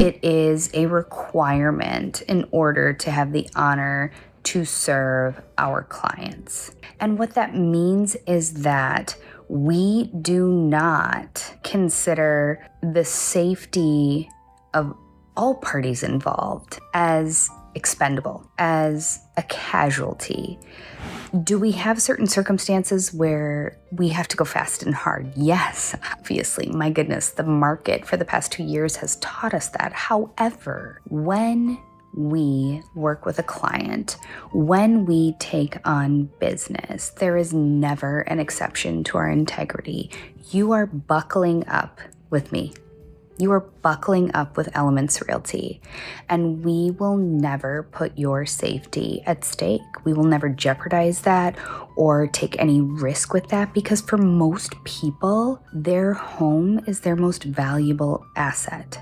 It is a requirement in order to have the honor to serve our clients. And what that means is that we do not consider the safety of all parties involved as expendable, as a casualty. Do we have certain circumstances where we have to go fast and hard? Yes, obviously. My goodness, the market for the past 2 years has taught us that. However, when we work with a client, when we take on business, there is never an exception to our integrity. You are buckling up with me. You are buckling up with Elements Realty, and we will never put your safety at stake. We will never jeopardize that or take any risk with that, because for most people, their home is their most valuable asset.